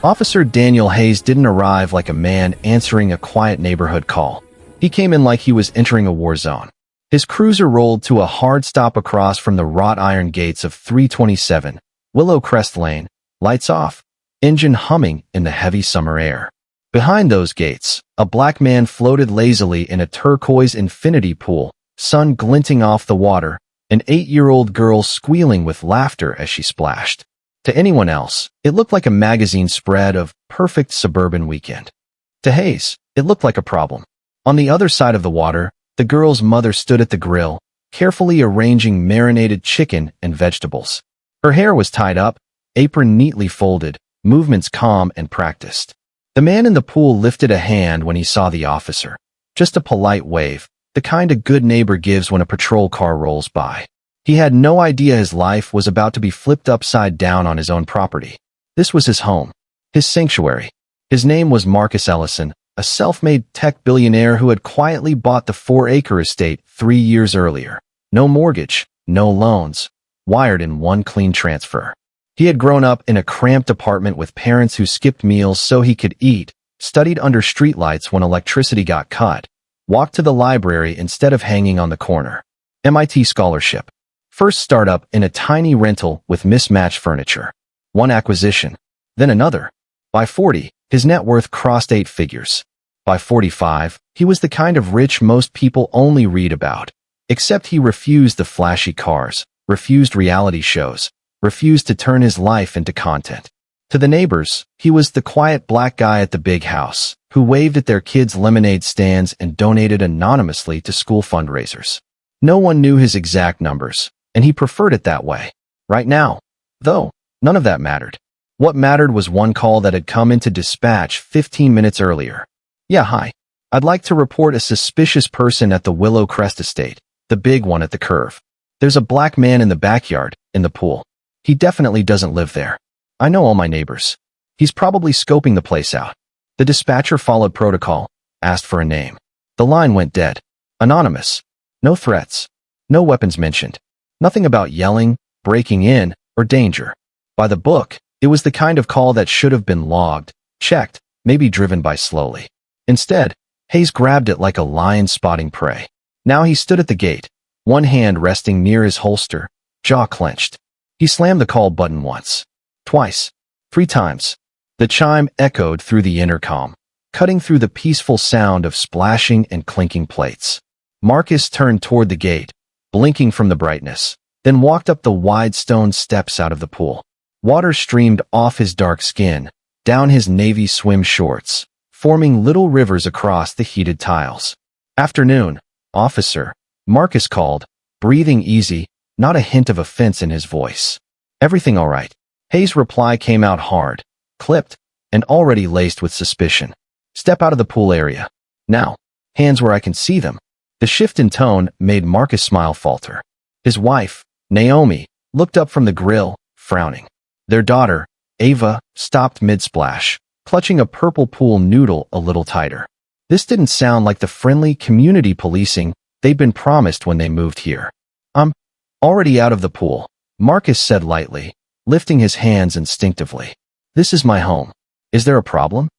Officer Daniel Hayes didn't arrive like a man answering a quiet neighborhood call. He came in like he was entering a war zone. His cruiser rolled to a hard stop across from the wrought iron gates of 327 Willow Crest Lane, lights off, engine humming in the heavy summer air. Behind those gates, a black man floated lazily in a turquoise infinity pool, sun glinting off the water, an 8-year-old girl squealing with laughter as she splashed. To anyone else, it looked like a magazine spread of perfect suburban weekend. To Hayes, it looked like a problem. On the other side of the water, the girl's mother stood at the grill, carefully arranging marinated chicken and vegetables. Her hair was tied up, apron neatly folded, movements calm and practiced. The man in the pool lifted a hand when he saw the officer. Just a polite wave, the kind a good neighbor gives when a patrol car rolls by. He had no idea his life was about to be flipped upside down on his own property. This was his home, his sanctuary. His name was Marcus Ellison, a self-made tech billionaire who had quietly bought the 4-acre estate 3 years earlier. No mortgage, no loans, wired in one clean transfer. He had grown up in a cramped apartment with parents who skipped meals so he could eat, studied under streetlights when electricity got cut, walked to the library instead of hanging on the corner. MIT scholarship. First startup in a tiny rental with mismatched furniture. One acquisition, then another. By 40, his net worth crossed 8 figures. By 45, he was the kind of rich most people only read about. Except he refused the flashy cars, refused reality shows, refused to turn his life into content. To the neighbors, he was the quiet black guy at the big house, who waved at their kids' lemonade stands and donated anonymously to school fundraisers. No one knew his exact numbers, and he preferred it that way. Right now, though, none of that mattered. What mattered was one call that had come into dispatch 15 minutes earlier. Yeah, hi. I'd like to report a suspicious person at the Willow Crest estate, the big one at the curve. There's a black man in the backyard, in the pool. He definitely doesn't live there. I know all my neighbors. He's probably scoping the place out. The dispatcher followed protocol, asked for a name. The line went dead. Anonymous. No threats. No weapons mentioned. Nothing about yelling, breaking in, or danger. By the book, it was the kind of call that should have been logged, checked, maybe driven by slowly. Instead, Hayes grabbed it like a lion spotting prey. Now he stood at the gate, one hand resting near his holster, jaw clenched. He slammed the call button once, twice, 3 times. The chime echoed through the intercom, cutting through the peaceful sound of splashing and clinking plates. Marcus turned toward the gate, blinking from the brightness, then walked up the wide stone steps out of the pool. Water streamed off his dark skin, down his navy swim shorts, forming little rivers across the heated tiles. Afternoon, officer, Marcus called, breathing easy, not a hint of offense in his voice. Everything all right? Hayes' reply came out hard, clipped, and already laced with suspicion. Step out of the pool area. Now, hands where I can see them. The shift in tone made Marcus' smile falter. His wife, Naomi, looked up from the grill, frowning. Their daughter, Ava, stopped mid-splash, clutching a purple pool noodle a little tighter. This didn't sound like the friendly community policing they'd been promised when they moved here. I'm already out of the pool, Marcus said lightly, lifting his hands instinctively. This is my home. Is there a problem?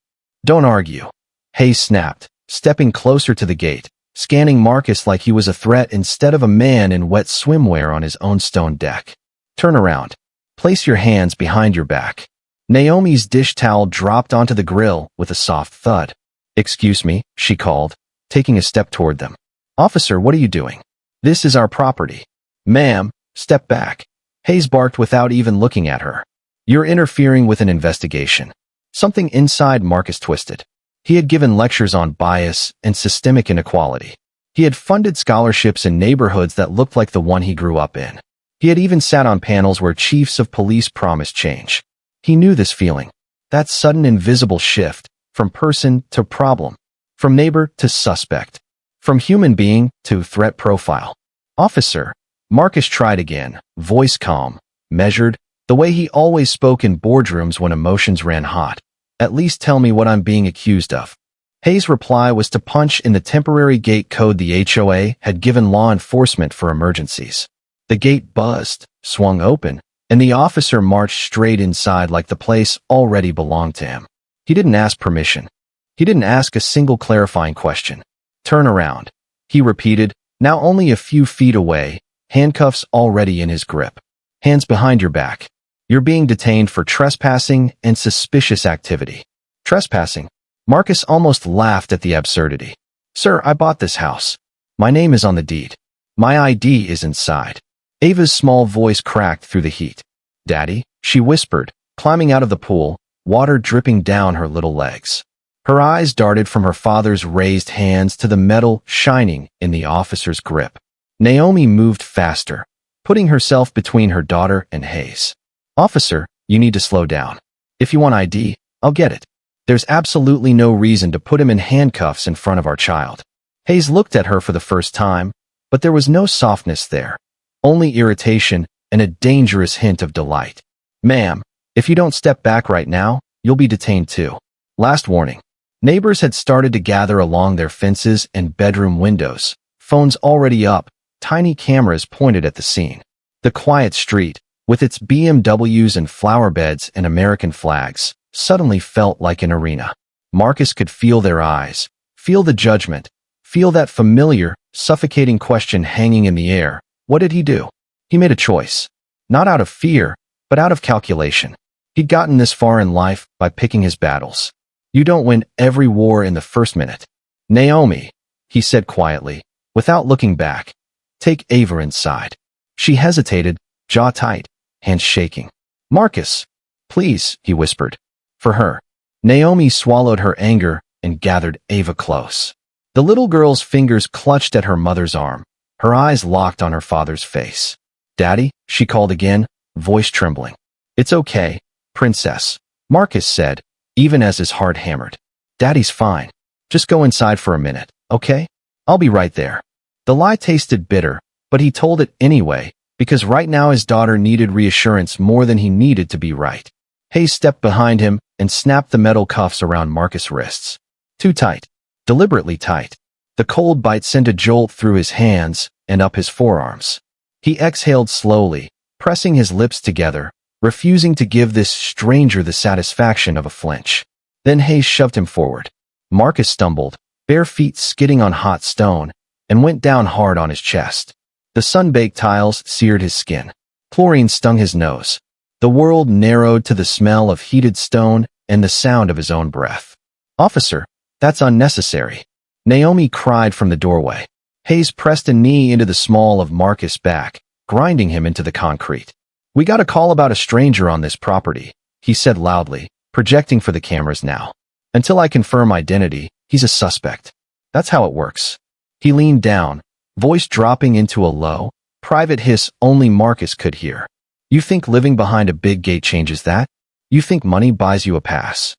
Don't argue. Hayes snapped, stepping closer to the gate, scanning Marcus like he was a threat instead of a man in wet swimwear on his own stone deck. Turn around. Place your hands behind your back. Naomi's dish towel dropped onto the grill with a soft thud. Excuse me, she called, taking a step toward them. Officer, what are you doing? This is our property. Ma'am, step back. Hayes barked without even looking at her. You're interfering with an investigation. Something inside Marcus twisted. He had given lectures on bias and systemic inequality. He had funded scholarships in neighborhoods that looked like the one he grew up in. He had even sat on panels where chiefs of police promised change. He knew this feeling. That sudden invisible shift, from person to problem, from neighbor to suspect, from human being to threat profile. Officer, Marcus tried again, voice calm, measured, the way he always spoke in boardrooms when emotions ran hot. At least tell me what I'm being accused of. Hayes' reply was to punch in the temporary gate code the HOA had given law enforcement for emergencies. The gate buzzed, swung open, and the officer marched straight inside like the place already belonged to him. He didn't ask permission. He didn't ask a single clarifying question. "Turn around," he repeated, now only a few feet away, handcuffs already in his grip. "Hands behind your back. You're being detained for trespassing and suspicious activity." Trespassing? Marcus almost laughed at the absurdity. "Sir, I bought this house. My name is on the deed. My ID is inside." Ava's small voice cracked through the heat. "Daddy," she whispered, climbing out of the pool, water dripping down her little legs. Her eyes darted from her father's raised hands to the metal shining in the officer's grip. Naomi moved faster, putting herself between her daughter and Hayes. "Officer, you need to slow down. If you want ID, I'll get it. There's absolutely no reason to put him in handcuffs in front of our child." Hayes looked at her for the first time, but there was no softness there, only irritation and a dangerous hint of delight. "Ma'am, if you don't step back right now, you'll be detained too." Last warning. Neighbors had started to gather along their fences and bedroom windows, phones already up, tiny cameras pointed at the scene. The quiet street, with its BMWs and flower beds and American flags, suddenly felt like an arena. Marcus could feel their eyes, feel the judgment, feel that familiar, suffocating question hanging in the air. What did he do? He made a choice. Not out of fear, but out of calculation. He'd gotten this far in life by picking his battles. You don't win every war in the first minute. "Naomi," he said quietly, without looking back, "take Ava inside." She hesitated, jaw tight, hands shaking. "Marcus, please," he whispered. "For her." Naomi swallowed her anger and gathered Ava close. The little girl's fingers clutched at her mother's arm, her eyes locked on her father's face. "Daddy," she called again, voice trembling. "It's okay, princess," Marcus said, even as his heart hammered. "Daddy's fine. Just go inside for a minute, okay? I'll be right there." The lie tasted bitter, but he told it anyway, because right now his daughter needed reassurance more than he needed to be right. Hayes stepped behind him and snapped the metal cuffs around Marcus' wrists. Too tight. Deliberately tight. The cold bite sent a jolt through his hands and up his forearms. He exhaled slowly, pressing his lips together, refusing to give this stranger the satisfaction of a flinch. Then Hayes shoved him forward. Marcus stumbled, bare feet skidding on hot stone, and went down hard on his chest. The sun-baked tiles seared his skin. Chlorine stung his nose. The world narrowed to the smell of heated stone and the sound of his own breath. "Officer, that's unnecessary," Naomi cried from the doorway. Hayes pressed a knee into the small of Marcus' back, grinding him into the concrete. "We got a call about a stranger on this property," he said loudly, projecting for the cameras now. "Until I confirm identity, he's a suspect. That's how it works." He leaned down, voice dropping into a low, private hiss only Marcus could hear. "You think living behind a big gate changes that? You think money buys you a pass?"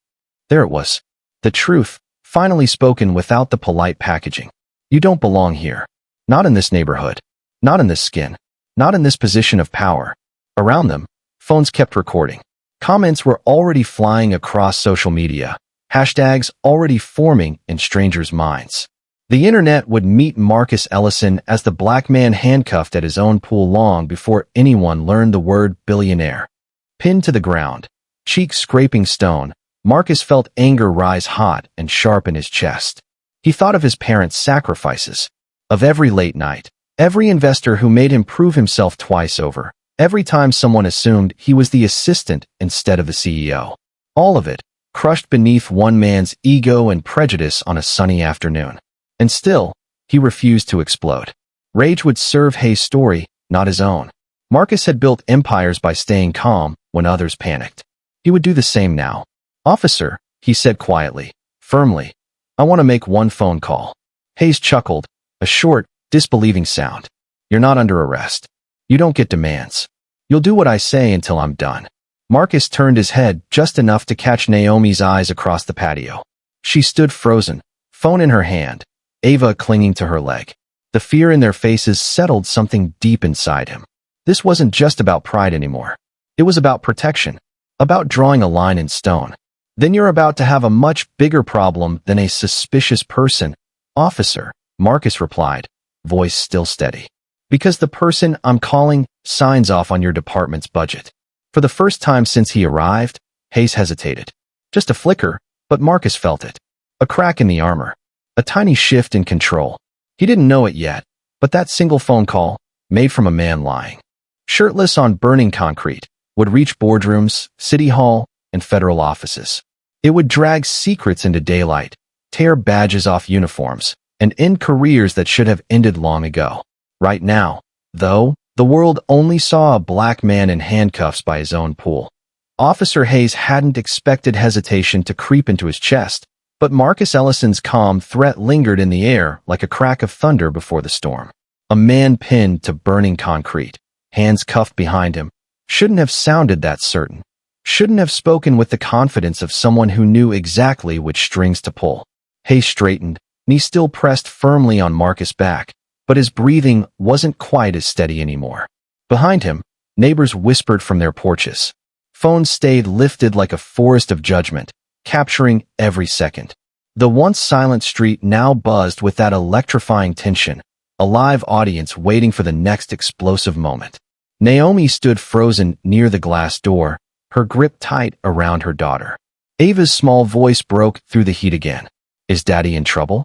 There it was. The truth, finally spoken without the polite packaging. "You don't belong here. Not in this neighborhood. Not in this skin. Not in this position of power." Around them, phones kept recording. Comments were already flying across social media, hashtags already forming in strangers' minds. The internet would meet Marcus Ellison as the black man handcuffed at his own pool long before anyone learned the word billionaire. Pinned to the ground, cheeks scraping stone, Marcus felt anger rise hot and sharp in his chest. He thought of his parents' sacrifices, of every late night, every investor who made him prove himself twice over, every time someone assumed he was the assistant instead of the CEO. All of it, crushed beneath one man's ego and prejudice on a sunny afternoon. And still, he refused to explode. Rage would serve Hayes' story, not his own. Marcus had built empires by staying calm when others panicked. He would do the same now. "Officer," he said quietly, firmly, "I want to make one phone call." Hayes chuckled, a short, disbelieving sound. "You're not under arrest. You don't get demands. You'll do what I say until I'm done." Marcus turned his head just enough to catch Naomi's eyes across the patio. She stood frozen, phone in her hand, Ava clinging to her leg. The fear in their faces settled something deep inside him. This wasn't just about pride anymore. It was about protection, about drawing a line in stone. "Then you're about to have a much bigger problem than a suspicious person, officer," Marcus replied, voice still steady. "Because the person I'm calling signs off on your department's budget." For the first time since he arrived, Hayes hesitated. Just a flicker, but Marcus felt it. A crack in the armor. A tiny shift in control. He didn't know it yet, but that single phone call, made from a man lying, shirtless on burning concrete, would reach boardrooms, city hall, and federal offices. It would drag secrets into daylight, tear badges off uniforms, and end careers that should have ended long ago. Right now, though, the world only saw a black man in handcuffs by his own pool. Officer Hayes hadn't expected hesitation to creep into his chest, but Marcus Ellison's calm threat lingered in the air like a crack of thunder before the storm. A man pinned to burning concrete, hands cuffed behind him, shouldn't have sounded that certain. Shouldn't have spoken with the confidence of someone who knew exactly which strings to pull. Hayes straightened, knee still pressed firmly on Marcus' back, but his breathing wasn't quite as steady anymore. Behind him, neighbors whispered from their porches. Phones stayed lifted like a forest of judgment, capturing every second. The once silent street now buzzed with that electrifying tension, a live audience waiting for the next explosive moment. Naomi stood frozen near the glass door, her grip tight around her daughter. Ava's small voice broke through the heat again. Is Daddy in trouble?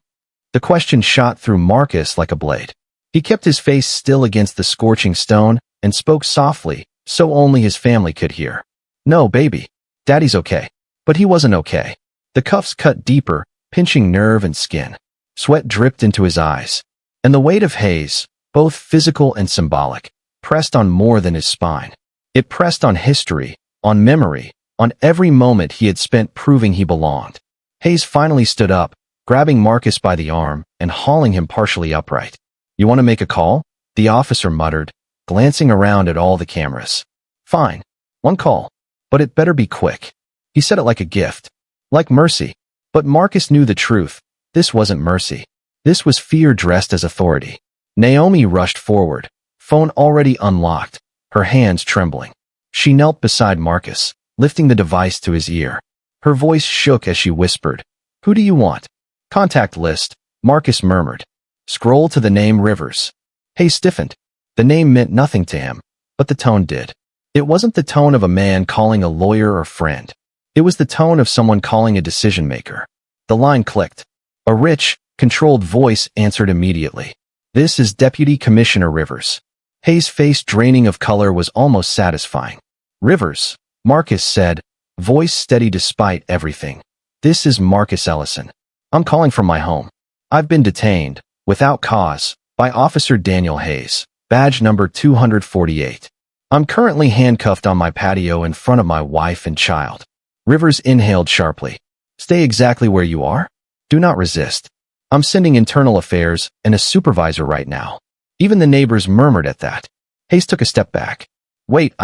The question shot through Marcus like a blade. He kept his face still against the scorching stone and spoke softly, so only his family could hear. No, baby. Daddy's okay. But he wasn't okay. The cuffs cut deeper, pinching nerve and skin. Sweat dripped into his eyes. And the weight of Hayes, both physical and symbolic, pressed on more than his spine. It pressed on history, on memory, on every moment he had spent proving he belonged. Hayes finally stood up, grabbing Marcus by the arm and hauling him partially upright. You want to make a call? The officer muttered, glancing around at all the cameras. Fine. One call. But it better be quick. He said it like a gift. Like mercy. But Marcus knew the truth. This wasn't mercy. This was fear dressed as authority. Naomi rushed forward, phone already unlocked, her hands trembling. She knelt beside Marcus, lifting the device to his ear. Her voice shook as she whispered, Who do you want? Contact list, Marcus murmured. Scroll to the name Rivers. Hayes stiffened. The name meant nothing to him, but the tone did. It wasn't the tone of a man calling a lawyer or friend. It was the tone of someone calling a decision-maker. The line clicked. A rich, controlled voice answered immediately. This is Deputy Commissioner Rivers. Hayes' face draining of color was almost satisfying. Rivers, Marcus said, voice steady despite everything. This is Marcus Ellison. I'm calling from my home. I've been detained, without cause, by Officer Daniel Hayes, badge number 248. I'm currently handcuffed on my patio in front of my wife and child. Rivers inhaled sharply. Stay exactly where you are. Do not resist. I'm sending internal affairs and a supervisor right now. Even the neighbors murmured at that. Hayes took a step back. Wait,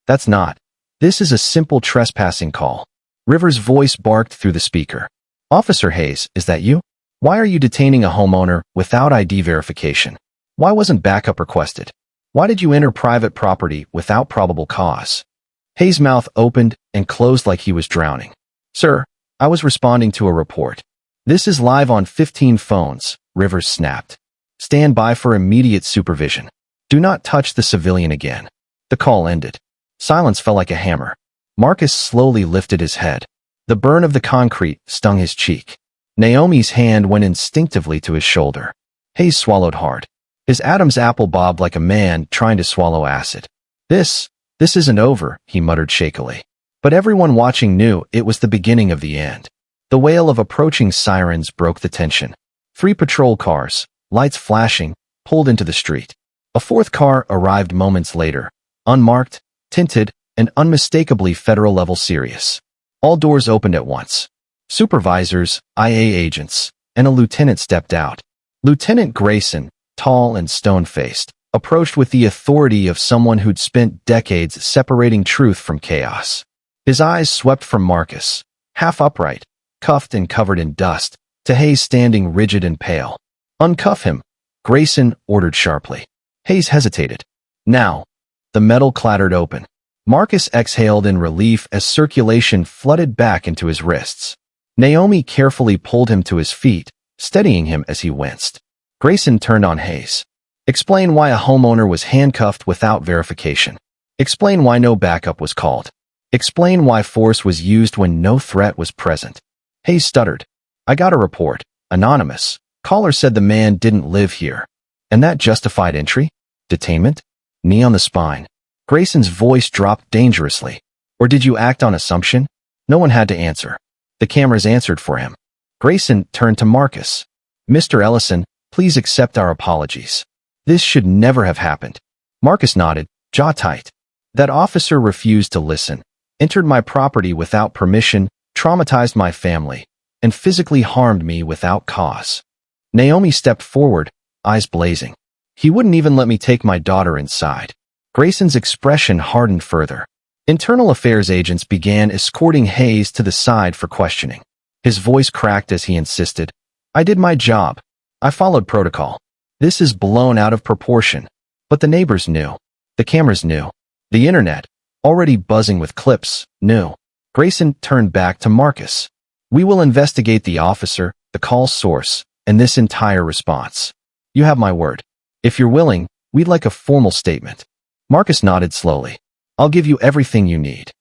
that's not. This is a simple trespassing call. Rivers' voice barked through the speaker. Officer Hayes, is that you? Why are you detaining a homeowner without ID verification? Why wasn't backup requested? Why did you enter private property without probable cause? Hayes' mouth opened and closed like he was drowning. Sir, I was responding to a report. This is live on 15 phones, Rivers snapped. Stand by for immediate supervision. Do not touch the civilian again. The call ended. Silence fell like a hammer. Marcus slowly lifted his head. The burn of the concrete stung his cheek. Naomi's hand went instinctively to his shoulder. Hayes swallowed hard. His Adam's apple bobbed like a man trying to swallow acid. This isn't over, he muttered shakily. But everyone watching knew it was the beginning of the end. The wail of approaching sirens broke the tension. 3 patrol cars, lights flashing, pulled into the street. A 4th car arrived moments later, unmarked, tinted, and unmistakably federal-level serious. All doors opened at once. Supervisors, IA agents, and a lieutenant stepped out. Lieutenant Grayson, tall and stone-faced, approached with the authority of someone who'd spent decades separating truth from chaos. His eyes swept from Marcus, half upright, cuffed and covered in dust, to Hayes standing rigid and pale. Uncuff him, Grayson ordered sharply. Hayes hesitated. Now. The metal clattered open. Marcus exhaled in relief as circulation flooded back into his wrists. Naomi carefully pulled him to his feet, steadying him as he winced. Grayson turned on Hayes. Explain why a homeowner was handcuffed without verification. Explain why no backup was called. Explain why force was used when no threat was present. Hayes stuttered. I got a report. Anonymous. Caller said the man didn't live here. And that justified entry? Detainment? Knee on the spine. Grayson's voice dropped dangerously. Or did you act on assumption? No one had to answer. The cameras answered for him. Grayson turned to Marcus. Mr. Ellison, please accept our apologies. This should never have happened. Marcus nodded, jaw tight. That officer refused to listen, entered my property without permission, traumatized my family, and physically harmed me without cause. Naomi stepped forward, eyes blazing. He wouldn't even let me take my daughter inside. Grayson's expression hardened further. Internal affairs agents began escorting Hayes to the side for questioning. His voice cracked as he insisted, I did my job. I followed protocol. This is blown out of proportion. But the neighbors knew. The cameras knew. The internet, already buzzing with clips, knew. Grayson turned back to Marcus. We will investigate the officer, the call source, and this entire response. You have my word. If you're willing, we'd like a formal statement. Marcus nodded slowly. I'll give you everything you need.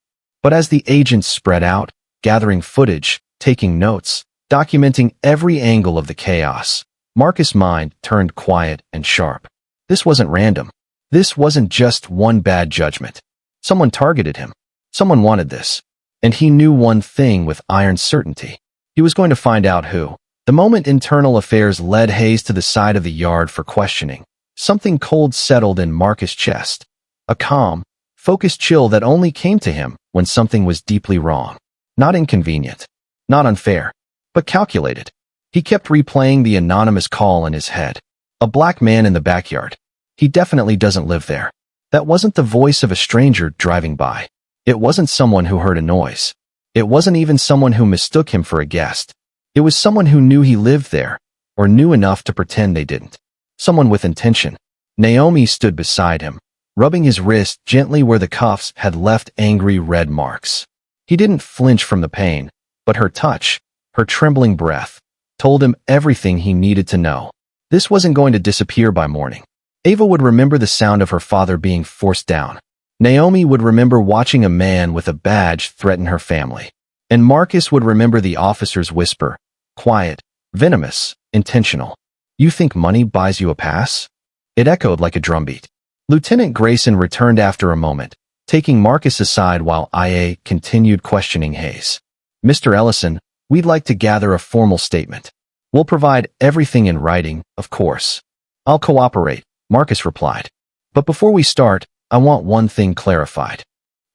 But as the agents spread out, gathering footage, taking notes, documenting every angle of the chaos, Marcus' mind turned quiet and sharp. This wasn't random. This wasn't just one bad judgment. Someone targeted him. Someone wanted this. And he knew one thing with iron certainty. He was going to find out who. The moment Internal Affairs led Hayes to the side of the yard for questioning, something cold settled in Marcus' chest. A calm, focused chill that only came to him when something was deeply wrong. Not inconvenient. Not unfair. But calculated. He kept replaying the anonymous call in his head. A black man in the backyard. He definitely doesn't live there. That wasn't the voice of a stranger driving by. It wasn't someone who heard a noise. It wasn't even someone who mistook him for a guest. It was someone who knew he lived there, or knew enough to pretend they didn't. Someone with intention. Naomi stood beside him, rubbing his wrist gently where the cuffs had left angry red marks. He didn't flinch from the pain, but her touch, her trembling breath, told him everything he needed to know. This wasn't going to disappear by morning. Ava would remember the sound of her father being forced down. Naomi would remember watching a man with a badge threaten her family. And Marcus would remember the officer's whisper, quiet, venomous, intentional. You think money buys you a pass? It echoed like a drumbeat. Lieutenant Grayson returned after a moment, taking Marcus aside while IA continued questioning Hayes. Mr. Ellison, we'd like to gather a formal statement. We'll provide everything in writing, of course. I'll cooperate, Marcus replied. But before we start, I want one thing clarified.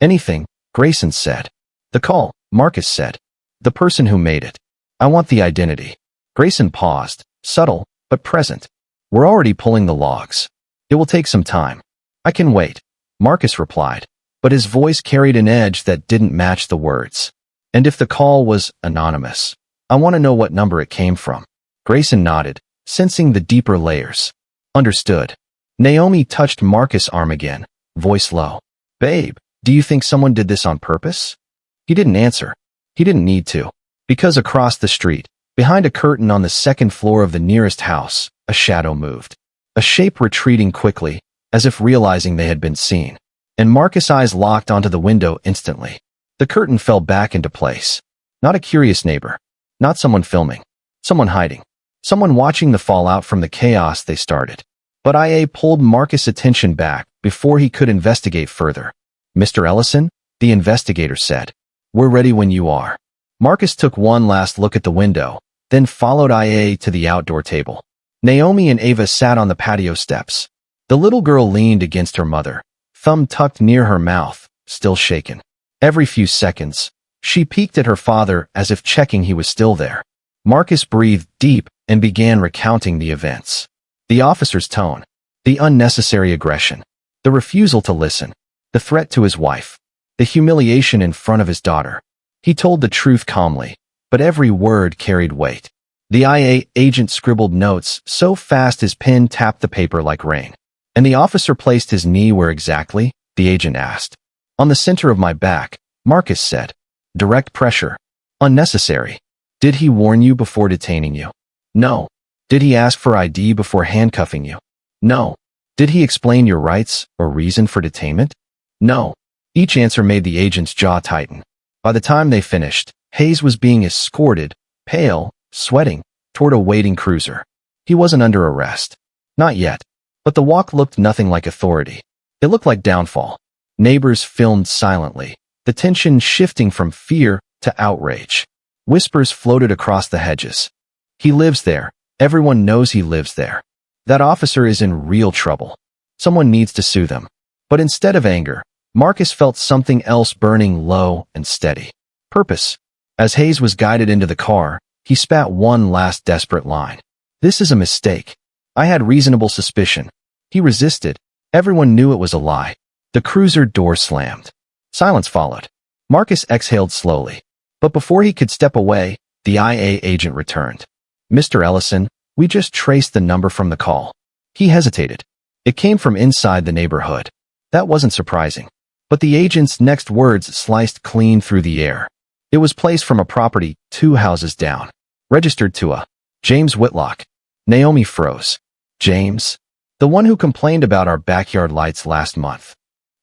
Anything, Grayson said. The call, Marcus said. The person who made it. I want the identity. Grayson paused, subtle, but present. We're already pulling the logs. It will take some time. I can wait, Marcus replied, but his voice carried an edge that didn't match the words. And if the call was anonymous, I want to know what number it came from. Grayson nodded, sensing the deeper layers. Understood. Naomi touched Marcus' arm again, voice low. Babe, do you think someone did this on purpose? He didn't answer. He didn't need to. Because across the street, behind a curtain on the second floor of the nearest house, a shadow moved. A shape retreating quickly, as if realizing they had been seen. And Marcus' eyes locked onto the window instantly. The curtain fell back into place. Not a curious neighbor. Not someone filming. Someone hiding. Someone watching the fallout from the chaos they started. But IA pulled Marcus' attention back before he could investigate further. Mr. Ellison, the investigator said. We're ready when you are. Marcus took one last look at the window, then followed IA to the outdoor table. Naomi and Ava sat on the patio steps. The little girl leaned against her mother, thumb tucked near her mouth, still shaken. Every few seconds, she peeked at her father as if checking he was still there. Marcus breathed deep and began recounting the events. The officer's tone, the unnecessary aggression, the refusal to listen, the threat to his wife, the humiliation in front of his daughter. He told the truth calmly, but every word carried weight. The IA agent scribbled notes so fast his pen tapped the paper like rain. And the officer placed his knee where exactly? The agent asked. On the center of my back, Marcus said. Direct pressure. Unnecessary. Did he warn you before detaining you? No. Did he ask for ID before handcuffing you? No. Did he explain your rights or reason for detainment? No. Each answer made the agent's jaw tighten. By the time they finished, Hayes was being escorted, pale, sweating, toward a waiting cruiser. He wasn't under arrest. Not yet. But the walk looked nothing like authority. It looked like downfall. Neighbors filmed silently, the tension shifting from fear to outrage. Whispers floated across the hedges. He lives there. Everyone knows he lives there. That officer is in real trouble. Someone needs to sue them. But instead of anger, Marcus felt something else burning low and steady. Purpose. As Hayes was guided into the car, he spat one last desperate line. This is a mistake. I had reasonable suspicion. He resisted. Everyone knew it was a lie. The cruiser door slammed. Silence followed. Marcus exhaled slowly. But before he could step away, the IA agent returned. Mr. Ellison, we just traced the number from the call. He hesitated. It came from inside the neighborhood. That wasn't surprising. But the agent's next words sliced clean through the air. It was placed from a property 2 houses down. Registered to a James Whitlock. Naomi froze. James? The one who complained about our backyard lights last month.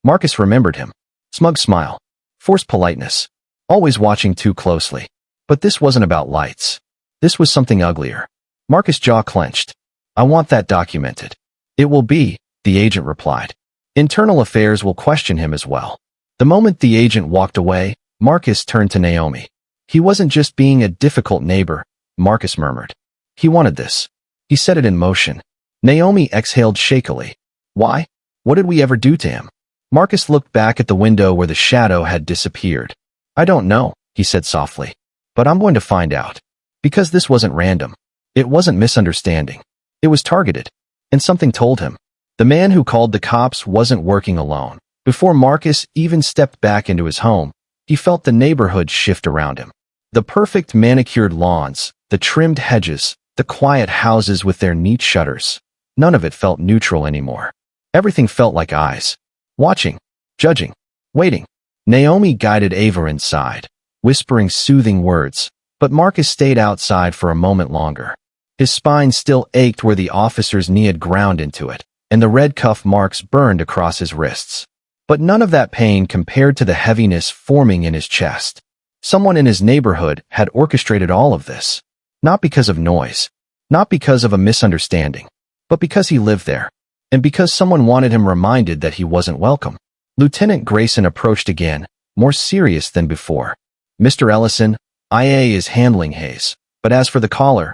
Marcus remembered him. Smug smile. Forced politeness. Always watching too closely. But this wasn't about lights. This was something uglier. Marcus' jaw clenched. I want that documented. It will be, the agent replied. Internal Affairs will question him as well. The moment the agent walked away, Marcus turned to Naomi. He wasn't just being a difficult neighbor, Marcus murmured. He wanted this. He set it in motion. Naomi exhaled shakily. Why? What did we ever do to him? Marcus looked back at the window where the shadow had disappeared. I don't know, he said softly. But I'm going to find out. Because this wasn't random. It wasn't misunderstanding. It was targeted. And something told him. The man who called the cops wasn't working alone. Before Marcus even stepped back into his home, he felt the neighborhood shift around him. The perfect manicured lawns, the trimmed hedges, the quiet houses with their neat shutters. None of it felt neutral anymore. Everything felt like eyes. Watching, judging, waiting. Naomi guided Ava inside, whispering soothing words, but Marcus stayed outside for a moment longer. His spine still ached where the officer's knee had ground into it, and the red cuff marks burned across his wrists. But none of that pain compared to the heaviness forming in his chest. Someone in his neighborhood had orchestrated all of this. Not because of noise, not because of a misunderstanding, but because he lived there, and because someone wanted him reminded that he wasn't welcome. Lieutenant Grayson approached again, more serious than before. Mr. Ellison, IA is handling Hayes, but as for the caller,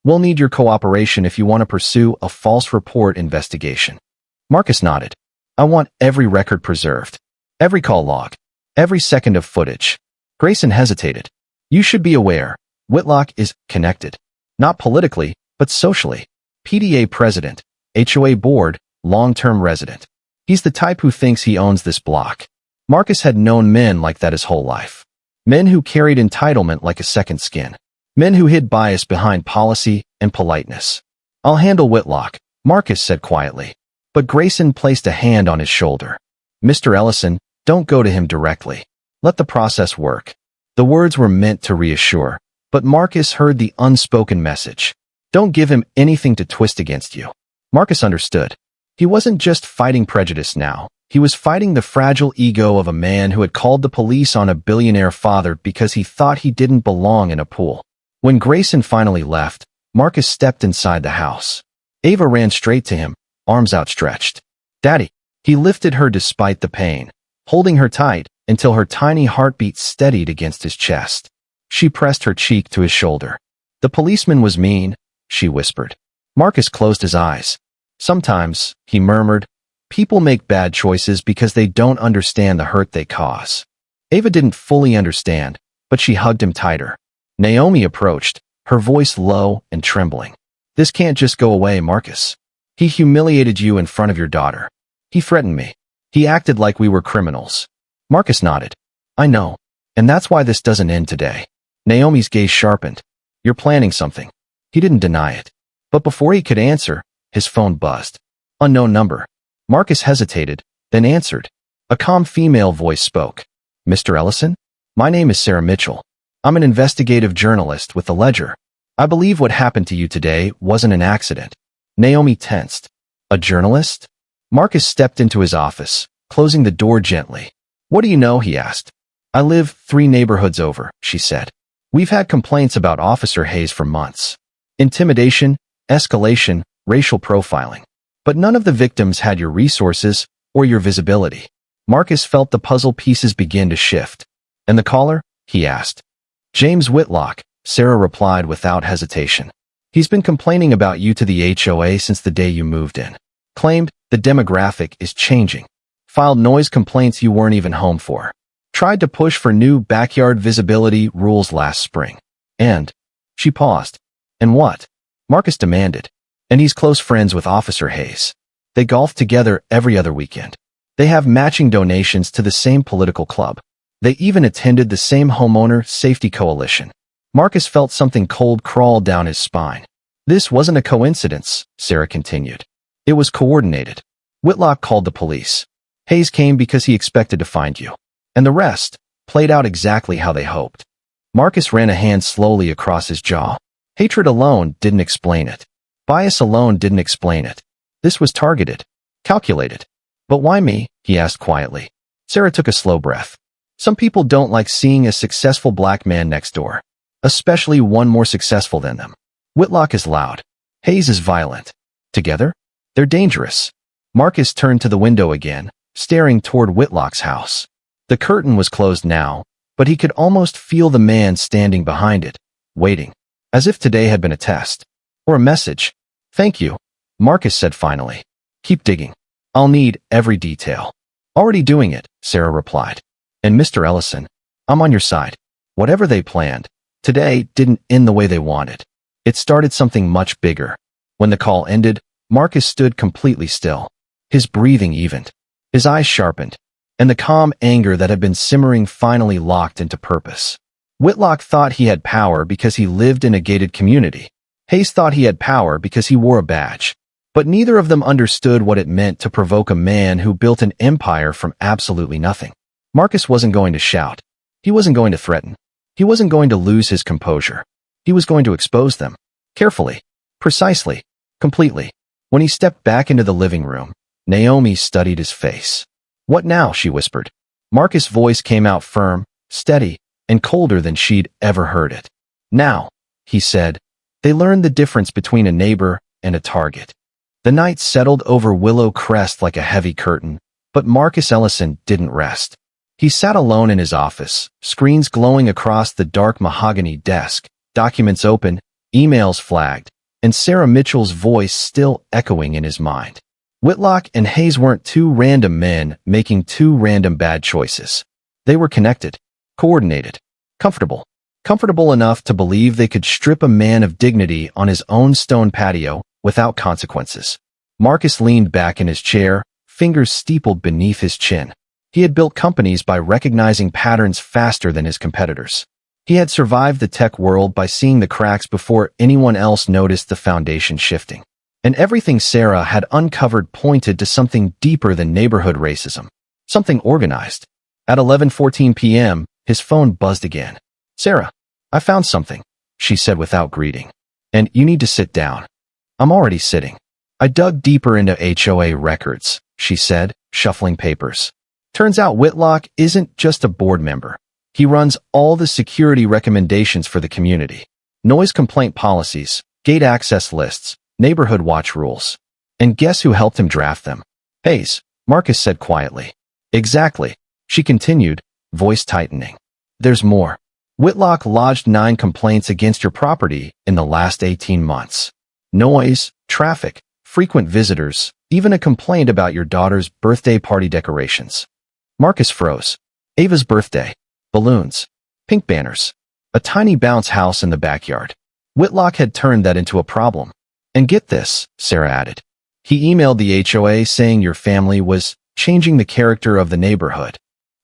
we'll need your cooperation if you want to pursue a false report investigation. Marcus nodded. I want every record preserved. Every call log. Every second of footage. Grayson hesitated. You should be aware, Whitlock is connected. Not politically, but socially. PDA president, HOA board, long-term resident. He's the type who thinks he owns this block. Marcus had known men like that his whole life. Men who carried entitlement like a second skin. Men who hid bias behind policy and politeness. I'll handle Whitlock, Marcus said quietly. But Grayson placed a hand on his shoulder. Mr. Ellison, don't go to him directly. Let the process work. The words were meant to reassure, but Marcus heard the unspoken message. Don't give him anything to twist against you. Marcus understood. He wasn't just fighting prejudice now. He was fighting the fragile ego of a man who had called the police on a billionaire father because he thought he didn't belong in a pool. When Grayson finally left, Marcus stepped inside the house. Ava ran straight to him, arms outstretched. Daddy. He lifted her despite the pain, holding her tight until her tiny heartbeat steadied against his chest. She pressed her cheek to his shoulder. The policeman was mean, she whispered. Marcus closed his eyes. Sometimes, he murmured, people make bad choices because they don't understand the hurt they cause. Ava didn't fully understand, but she hugged him tighter. Naomi approached, her voice low and trembling. This can't just go away, Marcus. He humiliated you in front of your daughter. He threatened me. He acted like we were criminals. Marcus nodded. I know. And that's why this doesn't end today. Naomi's gaze sharpened. You're planning something. He didn't deny it. But before he could answer, his phone buzzed. Unknown number. Marcus hesitated, then answered. A calm female voice spoke. Mr. Ellison? My name is Sarah Mitchell. I'm an investigative journalist with the Ledger. I believe what happened to you today wasn't an accident. Naomi tensed. A journalist? Marcus stepped into his office, closing the door gently. What do you know? He asked. I live 3 neighborhoods over, she said. We've had complaints about Officer Hayes for months. Intimidation, escalation, racial profiling. But none of the victims had your resources or your visibility. Marcus felt the puzzle pieces begin to shift. And the caller? He asked. James Whitlock, Sarah replied without hesitation. He's been complaining about you to the HOA since the day you moved in. Claimed the demographic is changing. Filed noise complaints you weren't even home for. Tried to push for new backyard visibility rules last spring. And she paused. And what? Marcus demanded. And he's close friends with Officer Hayes. They golf together every other weekend. They have matching donations to the same political club. They even attended the same homeowner safety coalition. Marcus felt something cold crawl down his spine. This wasn't a coincidence, Sarah continued. It was coordinated. Whitlock called the police. Hayes came because he expected to find you. And the rest played out exactly how they hoped. Marcus ran a hand slowly across his jaw. Hatred alone didn't explain it. Bias alone didn't explain it. This was targeted, calculated. But why me? He asked quietly. Sarah took a slow breath. Some people don't like seeing a successful black man next door, especially one more successful than them. Whitlock is loud. Hayes is violent. Together, they're dangerous. Marcus turned to the window again, staring toward Whitlock's house. The curtain was closed now, but he could almost feel the man standing behind it, waiting, as if today had been a test. Or a message. Thank you, Marcus said finally. Keep digging. I'll need every detail. Already doing it, Sarah replied. And Mr. Ellison, I'm on your side. Whatever they planned, today didn't end the way they wanted. It started something much bigger. When the call ended, Marcus stood completely still. His breathing evened. His eyes sharpened. And the calm anger that had been simmering finally locked into purpose. Whitlock thought he had power because he lived in a gated community. Hayes thought he had power because he wore a badge. But neither of them understood what it meant to provoke a man who built an empire from absolutely nothing. Marcus wasn't going to shout. He wasn't going to threaten. He wasn't going to lose his composure. He was going to expose them. Carefully. Precisely. Completely. When he stepped back into the living room, Naomi studied his face. What now? She whispered. Marcus' voice came out firm, steady, and colder than she'd ever heard it. Now, he said, they learned the difference between a neighbor and a target. The night settled over Willow Crest like a heavy curtain, but Marcus Ellison didn't rest. He sat alone in his office, screens glowing across the dark mahogany desk, documents open, emails flagged, and Sarah Mitchell's voice still echoing in his mind. Whitlock and Hayes weren't 2 random men making 2 random bad choices. They were connected, coordinated, comfortable. Comfortable enough to believe they could strip a man of dignity on his own stone patio without consequences. Marcus leaned back in his chair, fingers steepled beneath his chin. He had built companies by recognizing patterns faster than his competitors. He had survived the tech world by seeing the cracks before anyone else noticed the foundation shifting. And everything Sarah had uncovered pointed to something deeper than neighborhood racism. Something organized. At 11:14 p.m., his phone buzzed again. Sarah, I found something, she said without greeting. And you need to sit down. I'm already sitting. I dug deeper into HOA records, she said, shuffling papers. Turns out Whitlock isn't just a board member. He runs all the security recommendations for the community. Noise complaint policies, gate access lists, neighborhood watch rules. And guess who helped him draft them? Hayes, Marcus said quietly. Exactly, she continued, voice tightening. There's more. Whitlock lodged 9 complaints against your property in the last 18 months. Noise, traffic, frequent visitors, even a complaint about your daughter's birthday party decorations. Marcus froze. Ava's birthday. Balloons. Pink banners. A tiny bounce house in the backyard. Whitlock had turned that into a problem. And get this, Sarah added. He emailed the HOA saying your family was changing the character of the neighborhood.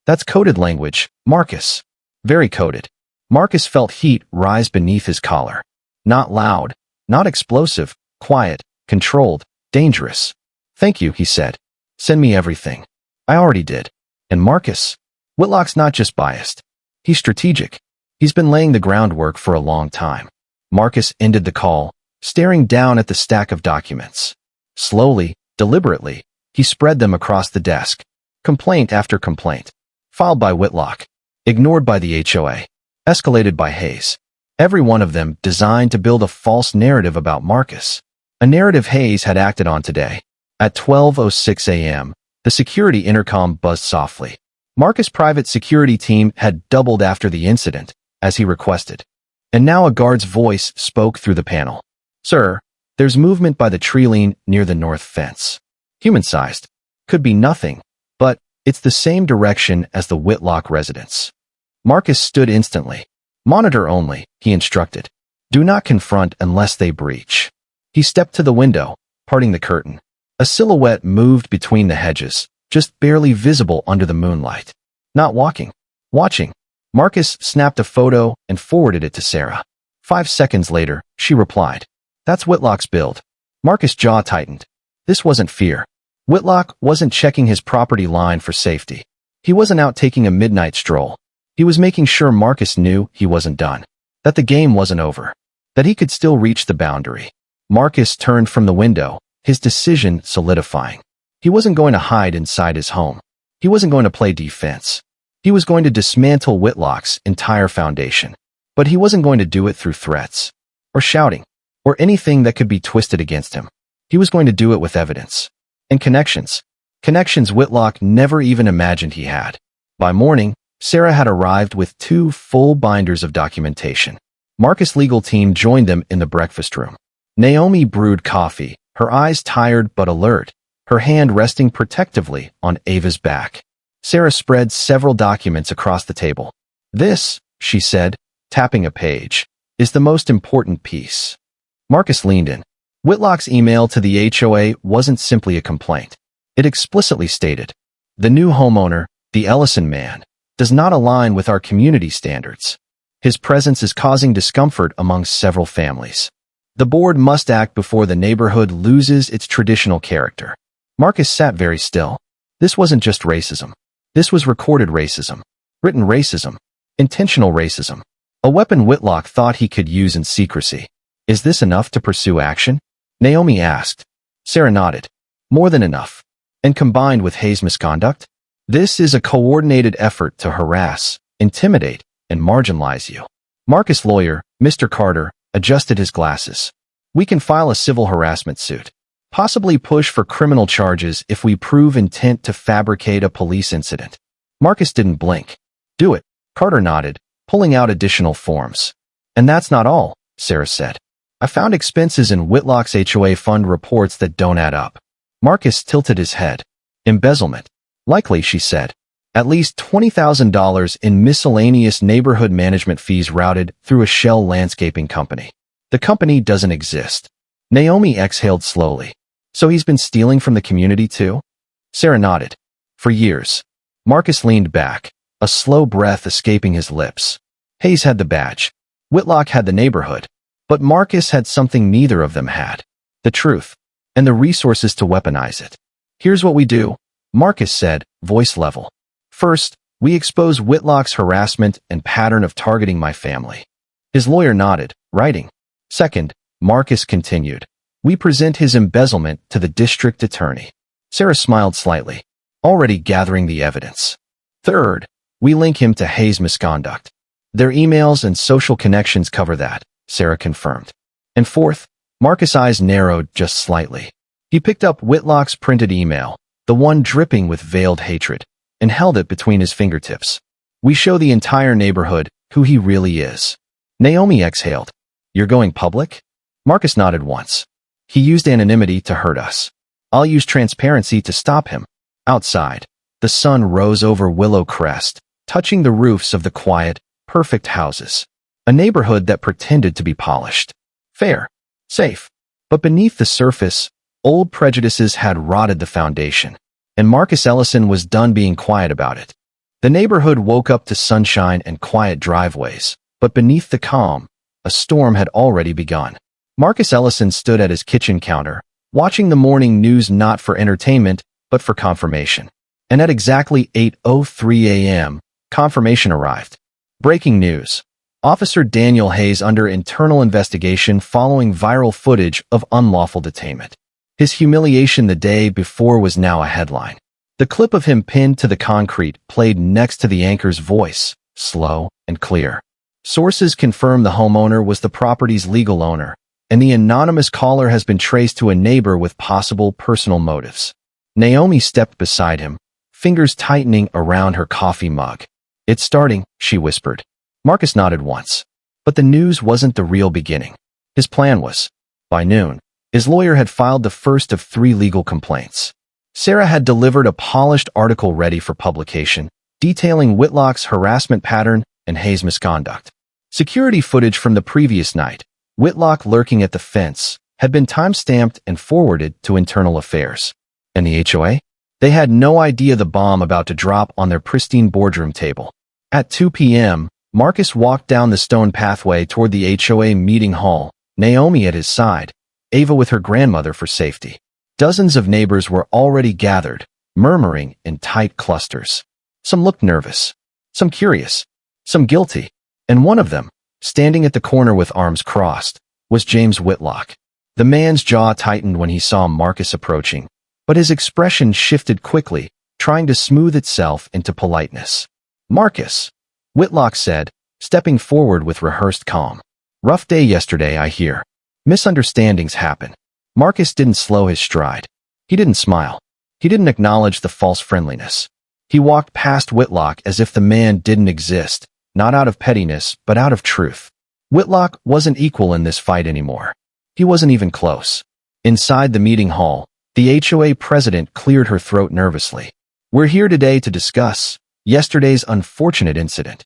That's coded language, Marcus. Very coded. Marcus felt heat rise beneath his collar. Not loud, not explosive, quiet, controlled, dangerous. Thank you, he said. Send me everything. I already did. And Marcus? Whitlock's not just biased. He's strategic. He's been laying the groundwork for a long time. Marcus ended the call, staring down at the stack of documents. Slowly, deliberately, he spread them across the desk. Complaint after complaint. Filed by Whitlock. Ignored by the HOA. Escalated by Hayes. Every one of them designed to build a false narrative about Marcus. A narrative Hayes had acted on today. At 12:06 a.m., the security intercom buzzed softly. Marcus' private security team had doubled after the incident, as he requested. And now a guard's voice spoke through the panel. Sir, there's movement by the tree line near the north fence. Human-sized. Could be nothing, but it's the same direction as the Whitlock residence. Marcus stood instantly. Monitor only, he instructed. Do not confront unless they breach. He stepped to the window, parting the curtain. A silhouette moved between the hedges, just barely visible under the moonlight. Not walking. Watching. Marcus snapped a photo and forwarded it to Sarah. 5 seconds later, she replied. That's Whitlock's build. Marcus' jaw tightened. This wasn't fear. Whitlock wasn't checking his property line for safety. He wasn't out taking a midnight stroll. He was making sure Marcus knew he wasn't done. That the game wasn't over. That he could still reach the boundary. Marcus turned from the window, his decision solidifying. He wasn't going to hide inside his home. He wasn't going to play defense. He was going to dismantle Whitlock's entire foundation. But he wasn't going to do it through threats. Or shouting. Or anything that could be twisted against him. He was going to do it with evidence. And connections. Connections Whitlock never even imagined he had. By morning, Sarah had arrived with 2 full binders of documentation. Marcus' legal team joined them in the breakfast room. Naomi brewed coffee, her eyes tired but alert, her hand resting protectively on Ava's back. Sarah spread several documents across the table. This, she said, tapping a page, is the most important piece. Marcus leaned in. Whitlock's email to the HOA wasn't simply a complaint. It explicitly stated, the new homeowner, the Ellison man, does not align with our community standards. His presence is causing discomfort among several families. The board must act before the neighborhood loses its traditional character. Marcus sat very still. This wasn't just racism. This was recorded racism. Written racism. Intentional racism. A weapon Whitlock thought he could use in secrecy. Is this enough to pursue action? Naomi asked. Sarah nodded. More than enough. And combined with Hayes' misconduct? This is a coordinated effort to harass, intimidate, and marginalize you. Marcus' lawyer, Mr. Carter, adjusted his glasses. We can file a civil harassment suit. Possibly push for criminal charges if we prove intent to fabricate a police incident. Marcus didn't blink. Do it, Carter nodded, pulling out additional forms. And that's not all, Sarah said. I found expenses in Whitlock's HOA fund reports that don't add up. Marcus tilted his head. Embezzlement. Likely, she said. At least $20,000 in miscellaneous neighborhood management fees routed through a shell landscaping company. The company doesn't exist. Naomi exhaled slowly. So he's been stealing from the community too? Sarah nodded. For years. Marcus leaned back, a slow breath escaping his lips. Hayes had the badge. Whitlock had the neighborhood. But Marcus had something neither of them had. The truth. And the resources to weaponize it. Here's what we do, Marcus said, voice level. First, we expose Whitlock's harassment and pattern of targeting my family. His lawyer nodded, writing. Second, Marcus continued. We present his embezzlement to the district attorney. Sarah smiled slightly, already gathering the evidence. Third, we link him to Hayes' misconduct. Their emails and social connections cover that, Sarah confirmed. And fourth, Marcus' eyes narrowed just slightly. He picked up Whitlock's printed email, the one dripping with veiled hatred, and held it between his fingertips. We show the entire neighborhood who he really is. Naomi exhaled. You're going public? Marcus nodded once. He used anonymity to hurt us. I'll use transparency to stop him. Outside, the sun rose over Willow Crest, touching the roofs of the quiet, perfect houses. A neighborhood that pretended to be polished. Fair. Safe. But beneath the surface, old prejudices had rotted the foundation. And Marcus Ellison was done being quiet about it. The neighborhood woke up to sunshine and quiet driveways, but beneath the calm, a storm had already begun. Marcus Ellison stood at his kitchen counter, watching the morning news not for entertainment, but for confirmation. And at exactly 8:03 a.m., confirmation arrived. Breaking news. Officer Daniel Hayes under internal investigation following viral footage of unlawful detainment. His humiliation the day before was now a headline. The clip of him pinned to the concrete played next to the anchor's voice, slow and clear. Sources confirm the homeowner was the property's legal owner, and the anonymous caller has been traced to a neighbor with possible personal motives. Naomi stepped beside him, fingers tightening around her coffee mug. "It's starting," she whispered. Marcus nodded once. But the news wasn't the real beginning. His plan was, by noon, his lawyer had filed the first of 3 legal complaints. Sarah had delivered a polished article ready for publication, detailing Whitlock's harassment pattern and Hayes' misconduct. Security footage from the previous night, Whitlock lurking at the fence, had been time-stamped and forwarded to Internal Affairs. And the HOA? They had no idea the bomb about to drop on their pristine boardroom table. At 2 p.m., Marcus walked down the stone pathway toward the HOA meeting hall, Naomi at his side, Ava with her grandmother for safety. Dozens of neighbors were already gathered, murmuring in tight clusters. Some looked nervous, some curious, some guilty, and one of them, standing at the corner with arms crossed, was James Whitlock. The man's jaw tightened when he saw Marcus approaching, but his expression shifted quickly, trying to smooth itself into politeness. "Marcus," Whitlock said, stepping forward with rehearsed calm. "Rough day yesterday, I hear. Misunderstandings happen." Marcus didn't slow his stride. He didn't smile. He didn't acknowledge the false friendliness. He walked past Whitlock as if the man didn't exist, not out of pettiness, but out of truth. Whitlock wasn't equal in this fight anymore. He wasn't even close. Inside the meeting hall, the HOA president cleared her throat nervously. "We're here today to discuss yesterday's unfortunate incident."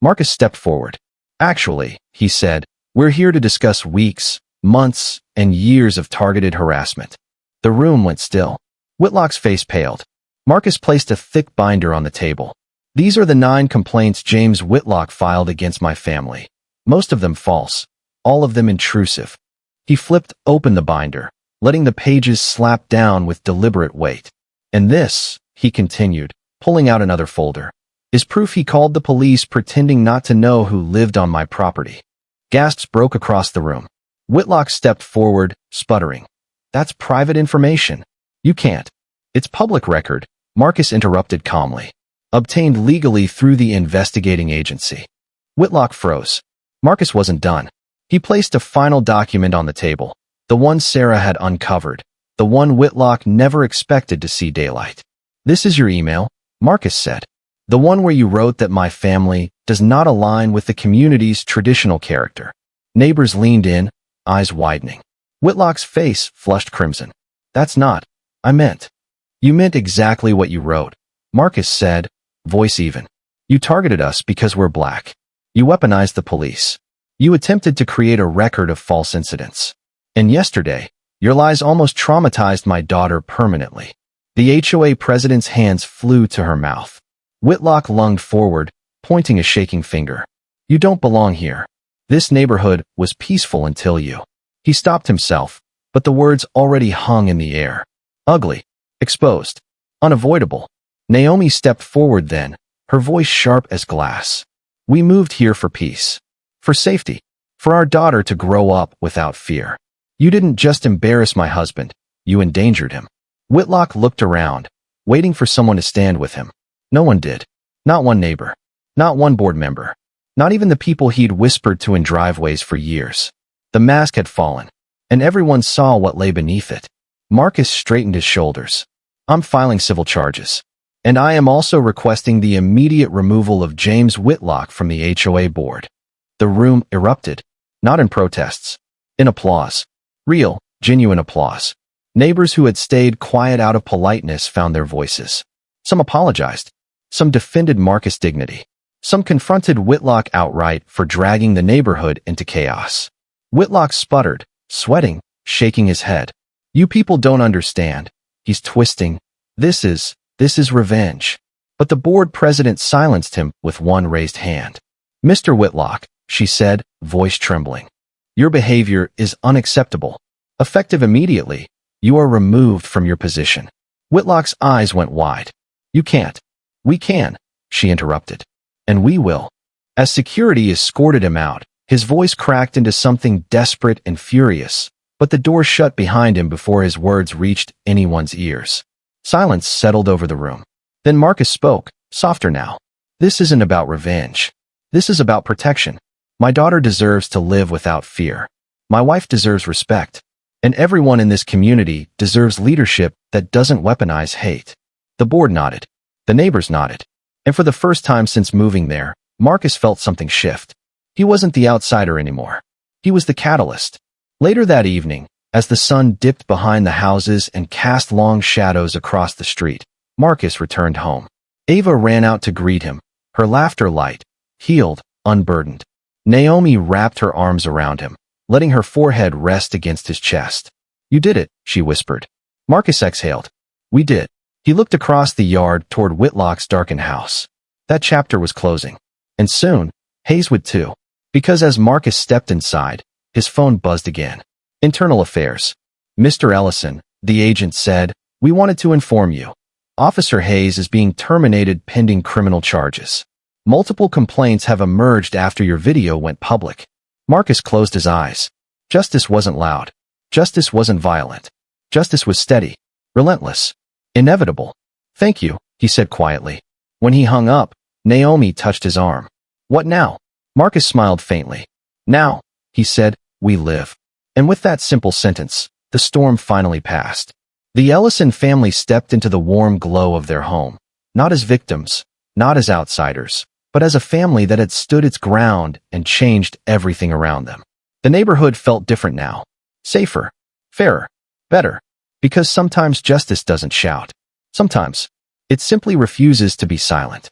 Marcus stepped forward. "Actually," he said, "we're here to discuss weeks, months, and years of targeted harassment." The room went still. Whitlock's face paled. Marcus placed a thick binder on the table. "These are the 9 complaints James Whitlock filed against my family. Most of them false, all of them intrusive." He flipped open the binder, letting the pages slap down with deliberate weight. "And this," he continued, pulling out another folder, "is proof he called the police pretending not to know who lived on my property." Gasps broke across the room. Whitlock stepped forward, sputtering. "That's private information. You can't." "It's public record," Marcus interrupted calmly. "Obtained legally through the investigating agency." Whitlock froze. Marcus wasn't done. He placed a final document on the table, the one Sarah had uncovered, the one Whitlock never expected to see daylight. "This is your email," Marcus said. "The one where you wrote that my family does not align with the community's traditional character." Neighbors leaned in, eyes widening. Whitlock's face flushed crimson. "That's not. I meant." "You meant exactly what you wrote," Marcus said, voice even. "You targeted us because we're black. You weaponized the police. You attempted to create a record of false incidents. And yesterday, your lies almost traumatized my daughter permanently." The HOA president's hands flew to her mouth. Whitlock lunged forward, pointing a shaking finger. "You don't belong here. This neighborhood was peaceful until you." He stopped himself, but the words already hung in the air. Ugly, exposed, unavoidable. Naomi stepped forward then, her voice sharp as glass. "We moved here for peace. For safety. For our daughter to grow up without fear. You didn't just embarrass my husband, you endangered him." Whitlock looked around, waiting for someone to stand with him. No one did. Not one neighbor. Not one board member. Not even the people he'd whispered to in driveways for years. The mask had fallen, and everyone saw what lay beneath it. Marcus straightened his shoulders. "I'm filing civil charges. And I am also requesting the immediate removal of James Whitlock from the HOA board." The room erupted, not in protests, in applause. Real, genuine applause. Neighbors who had stayed quiet out of politeness found their voices. Some apologized. Some defended Marcus' dignity. Some confronted Whitlock outright for dragging the neighborhood into chaos. Whitlock sputtered, sweating, shaking his head. "You people don't understand. He's twisting. This is revenge." But the board president silenced him with one raised hand. "Mr. Whitlock," she said, voice trembling, "your behavior is unacceptable. Effective immediately, you are removed from your position." Whitlock's eyes went wide. "You can't." "We can," she interrupted. "And we will." As security escorted him out, his voice cracked into something desperate and furious, but the door shut behind him before his words reached anyone's ears. Silence settled over the room. Then Marcus spoke, softer now. This isn't about revenge. This is about protection. My daughter deserves to live without fear. My wife deserves respect. And everyone in this community deserves leadership that doesn't weaponize hate. The board nodded. The neighbors nodded. And for the first time since moving there, Marcus felt something shift. He wasn't the outsider anymore. He was the catalyst. Later that evening, as the sun dipped behind the houses and cast long shadows across the street, Marcus returned home. Ava ran out to greet him, her laughter light, healed, unburdened. Naomi wrapped her arms around him, letting her forehead rest against his chest. "You did it," she whispered. Marcus exhaled. "We did." He looked across the yard toward Whitlock's darkened house. That chapter was closing. And soon, Hayes would too. Because as Marcus stepped inside, his phone buzzed again. Internal Affairs. "Mr. Ellison," the agent said, "we wanted to inform you. Officer Hayes is being terminated pending criminal charges. Multiple complaints have emerged after your video went public." Marcus closed his eyes. Justice wasn't loud. Justice wasn't violent. Justice was steady, relentless, inevitable. "Thank you," he said quietly. When he hung up, Naomi touched his arm. "What now?" Marcus smiled faintly. "Now," he said, "we live." And with that simple sentence, the storm finally passed. The Ellison family stepped into the warm glow of their home, not as victims, not as outsiders, but as a family that had stood its ground and changed everything around them. The neighborhood felt different now. Safer, fairer, better. Because sometimes justice doesn't shout. Sometimes it simply refuses to be silent.